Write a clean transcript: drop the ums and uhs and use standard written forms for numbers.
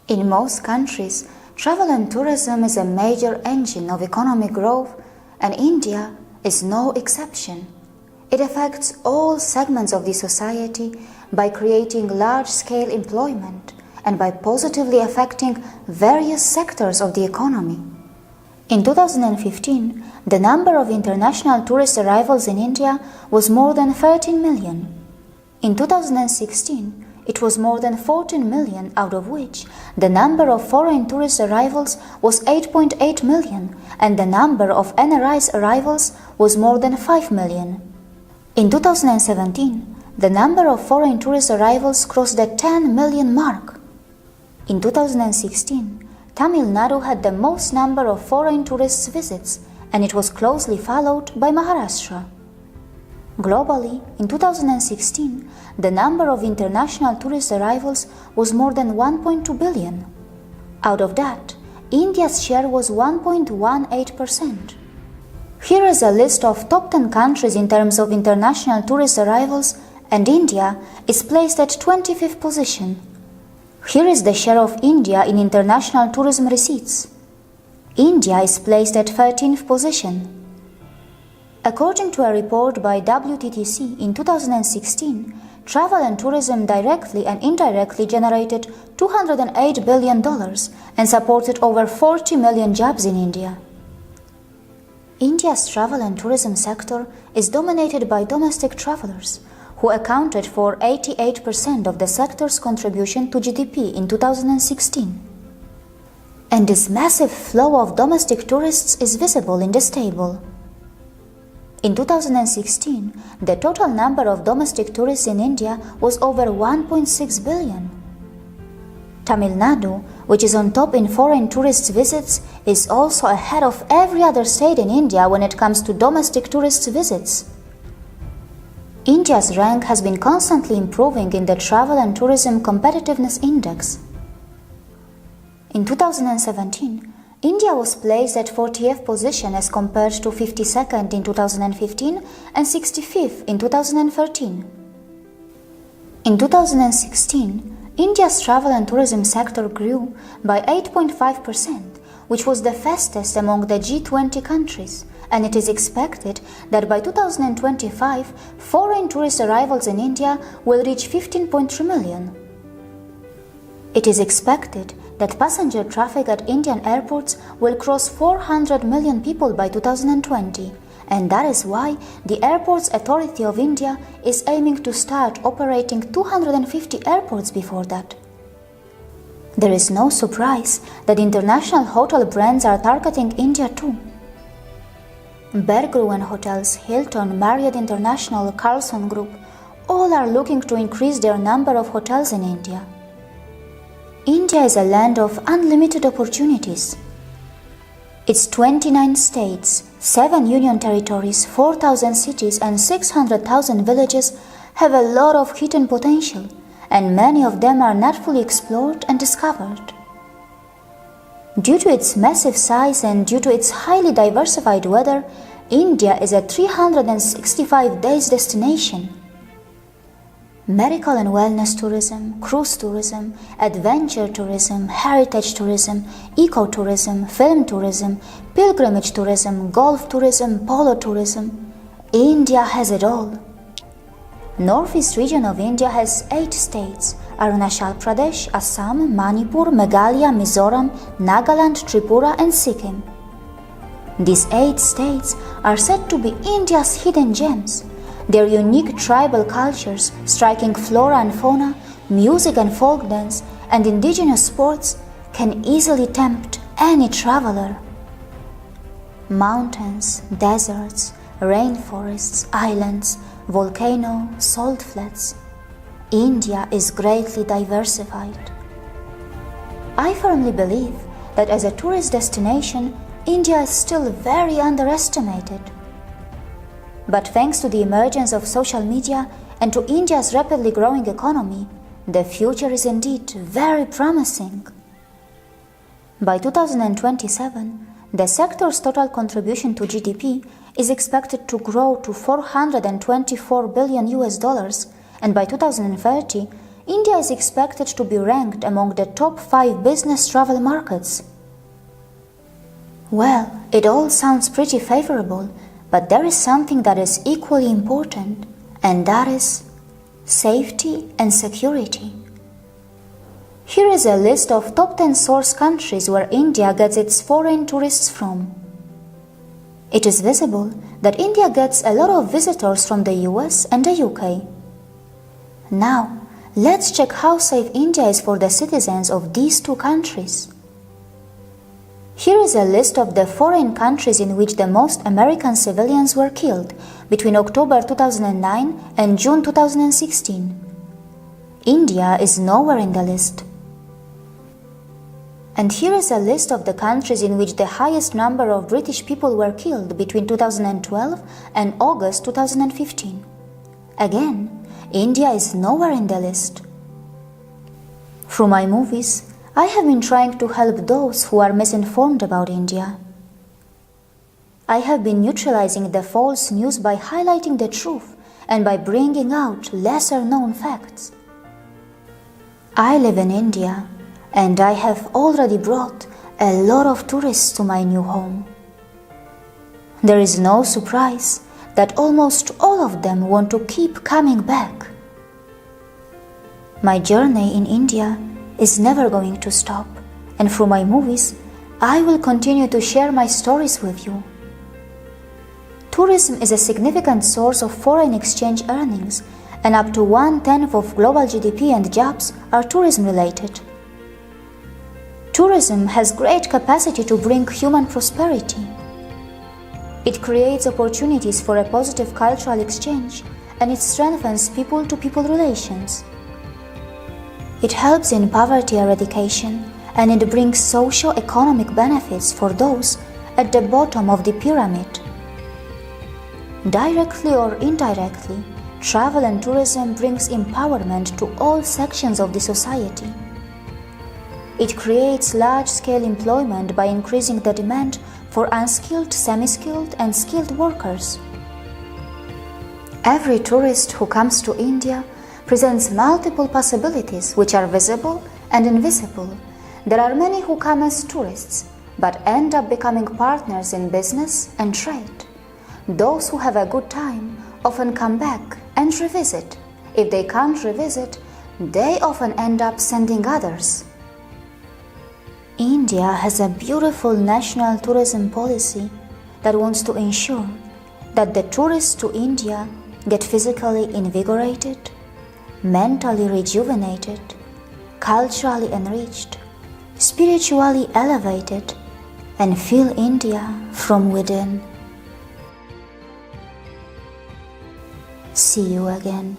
In most countries, travel and tourism is a major engine of economic growth, and India is no exception. It affects all segments of the society by creating large-scale employment and by positively affecting various sectors of the economy. In 2015, the number of international tourist arrivals in India was more than 13 million. In 2016, it was more than 14 million, out of which the number of foreign tourist arrivals was 8.8 million and the number of NRIs arrivals was more than 5 million. In 2017, the number of foreign tourist arrivals crossed the 10 million mark. In 2016, Tamil Nadu had the most number of foreign tourists visits, and it was closely followed by Maharashtra. Globally, in 2016, the number of international tourist arrivals was more than 1.2 billion. Out of that, India's share was 1.18%. Here is a list of top 10 countries in terms of international tourist arrivals, and India is placed at 25th position. Here is the share of India in international tourism receipts. India is placed at 13th position. According to a report by WTTC in 2016, travel and tourism directly and indirectly generated $208 billion and supported over 40 million jobs in India. India's travel and tourism sector is dominated by domestic travelers, who accounted for 88% of the sector's contribution to GDP in 2016. And this massive flow of domestic tourists is visible in this table. In 2016, the total number of domestic tourists in India was over 1.6 billion. Tamil Nadu, which is on top in foreign tourist visits, is also ahead of every other state in India when it comes to domestic tourist visits. India's rank has been constantly improving in the Travel and Tourism Competitiveness Index. In 2017, India was placed at 40th position as compared to 52nd in 2015 and 65th in 2013. In 2016, India's travel and tourism sector grew by 8.5%, which was the fastest among the G20 countries, and it is expected that by 2025, foreign tourist arrivals in India will reach 15.3 million. It is expected that passenger traffic at Indian airports will cross 400 million people by 2020, and that is why the Airports Authority of India is aiming to start operating 250 airports before that. There is no surprise that international hotel brands are targeting India too. Berggruen Hotels, Hilton, Marriott International, Carlson Group, all are looking to increase their number of hotels in India. India is a land of unlimited opportunities. Its 29 states, 7 union territories, 4,000 cities and 600,000 villages have a lot of hidden potential, and many of them are not fully explored and discovered. Due to its massive size and due to its highly diversified weather, India is a 365 days destination. Medical and wellness tourism, cruise tourism, adventure tourism, heritage tourism, ecotourism, film tourism, pilgrimage tourism, golf tourism, polo tourism. India has it all. Northeast region of India has 8 states: Arunachal Pradesh, Assam, Manipur, Meghalaya, Mizoram, Nagaland, Tripura and Sikkim. These 8 states are said to be India's hidden gems. Their unique tribal cultures, striking flora and fauna, music and folk dance, and indigenous sports can easily tempt any traveler. Mountains, deserts, rainforests, islands, volcano, salt flats. India is greatly diversified. I firmly believe that as a tourist destination, India is still very underestimated. But thanks to the emergence of social media and to India's rapidly growing economy, the future is indeed very promising. By 2027, the sector's total contribution to GDP is expected to grow to $424 billion, and by 2030, India is expected to be ranked among the top 5 business travel markets. Well, it all sounds pretty favorable, but there is something that is equally important, and that is safety and security. Here is a list of top 10 source countries where India gets its foreign tourists from. It is visible that India gets a lot of visitors from the US and the UK. Now, let's check how safe India is for the citizens of these two countries. Here is a list of the foreign countries in which the most American civilians were killed between October 2009 and June 2016. India is nowhere in the list. And here is a list of the countries in which the highest number of British people were killed between 2012 and August 2015. Again, India is nowhere in the list. Through my movies, I have been trying to help those who are misinformed about India. I have been neutralizing the false news by highlighting the truth and by bringing out lesser-known facts. I live in India, and I have already brought a lot of tourists to my new home. There is no surprise that almost all of them want to keep coming back. My journey in India is never going to stop, and through my movies, I will continue to share my stories with you. Tourism is a significant source of foreign exchange earnings, and up to 1/10 of global GDP and jobs are tourism-related. Tourism has great capacity to bring human prosperity. It creates opportunities for a positive cultural exchange, and it strengthens people-to-people relations. It helps in poverty eradication, and it brings socio-economic benefits for those at the bottom of the pyramid. Directly or indirectly, travel and tourism brings empowerment to all sections of the society. It creates large-scale employment by increasing the demand for unskilled, semi-skilled, and skilled workers. Every tourist who comes to India presents multiple possibilities which are visible and invisible. There are many who come as tourists, but end up becoming partners in business and trade. Those who have a good time often come back and revisit. If they can't revisit, they often end up sending others. India has a beautiful national tourism policy that wants to ensure that the tourists to India get physically invigorated, mentally rejuvenated, culturally enriched, spiritually elevated, and feel India from within. See you again.